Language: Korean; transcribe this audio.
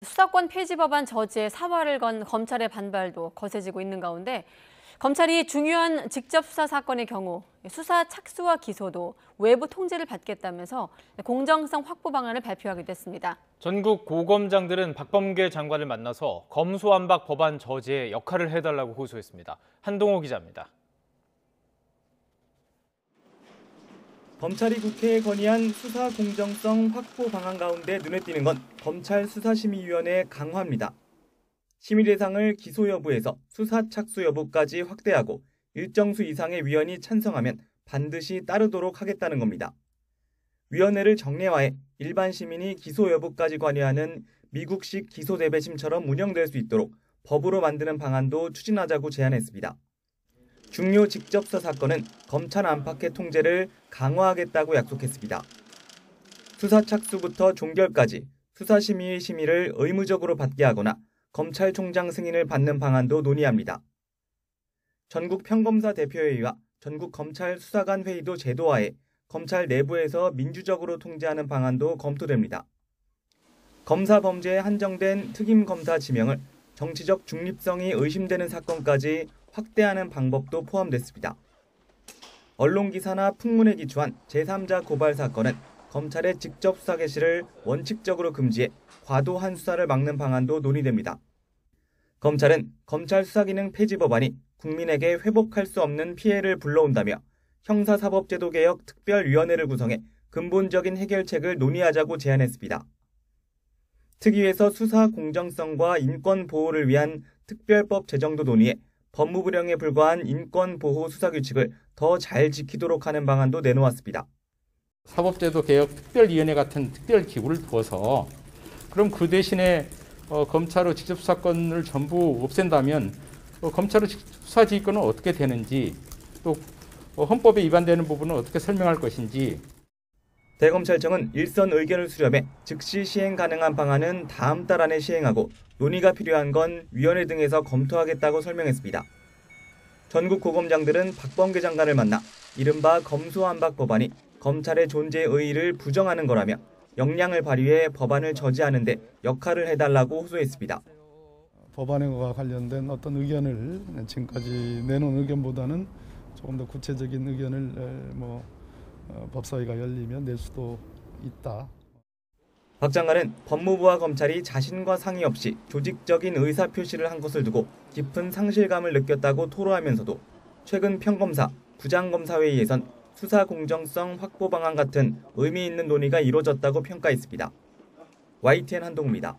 수사권 폐지 법안 저지에 사활을 건 검찰의 반발도 거세지고 있는 가운데 검찰이 중요한 직접 수사 사건의 경우 수사 착수와 기소도 외부 통제를 받겠다면서 공정성 확보 방안을 발표하기도 했습니다. 전국 고검장들은 박범계 장관을 만나서 검수완박 법안 저지에 역할을 해달라고 호소했습니다. 한동호 기자입니다. 검찰이 국회에 건의한 수사 공정성 확보 방안 가운데 눈에 띄는 건 검찰 수사심의위원회 강화입니다. 심의 대상을 기소 여부에서 수사 착수 여부까지 확대하고 일정 수 이상의 위원이 찬성하면 반드시 따르도록 하겠다는 겁니다. 위원회를 정례화해 일반 시민이 기소 여부까지 관여하는 미국식 기소대배심처럼 운영될 수 있도록 법으로 만드는 방안도 추진하자고 제안했습니다. 중요 직접수사 사건은 검찰 안팎의 통제를 강화하겠다고 약속했습니다. 수사 착수부터 종결까지 수사심의의 심의를 의무적으로 받게 하거나 검찰총장 승인을 받는 방안도 논의합니다. 전국 평검사 대표회의와 전국 검찰 수사관 회의도 제도화해 검찰 내부에서 민주적으로 통제하는 방안도 검토됩니다. 검사 범죄에 한정된 특임검사 지명을 정치적 중립성이 의심되는 사건까지 확대하는 방법도 포함됐습니다. 언론기사나 풍문에 기초한 제3자 고발 사건은 검찰의 직접 수사 개시를 원칙적으로 금지해 과도한 수사를 막는 방안도 논의됩니다. 검찰은 검찰 수사기능 폐지 법안이 국민에게 회복할 수 없는 피해를 불러온다며 형사사법제도 개혁 특별위원회를 구성해 근본적인 해결책을 논의하자고 제안했습니다. 특위에서 수사 공정성과 인권 보호를 위한 특별법 제정도 논의해 법무부령에 불과한 인권보호 수사규칙을 더 잘 지키도록 하는 방안도 내놓았습니다. 사법제도 개혁 특별위원회 같은 특별기구를 두어서 그럼 그 대신에 검찰의 직접 수사권을 전부 없앤다면 검찰의 수사지휘권은 어떻게 되는지 또 헌법에 위반되는 부분은 어떻게 설명할 것인지. 대검찰청은 일선 의견을 수렴해 즉시 시행 가능한 방안은 다음 달 안에 시행하고 논의가 필요한 건 위원회 등에서 검토하겠다고 설명했습니다. 전국 고검장들은 박범계 장관을 만나 이른바 검수완박 법안이 검찰의 존재 의의를 부정하는 거라며 역량을 발휘해 법안을 저지하는 데 역할을 해달라고 호소했습니다. 법안과 관련된 어떤 의견을 지금까지 내놓은 의견보다는 조금 더 구체적인 의견을 법사위가 열리면 낼 수도 있다. 박 장관은 법무부와 검찰이 자신과 상의 없이 조직적인 의사표시를 한 것을 두고 깊은 상실감을 느꼈다고 토로하면서도 최근 평검사, 부장검사회의에선 수사 공정성 확보 방안 같은 의미 있는 논의가 이루어졌다고 평가했습니다. YTN 한동우입니다.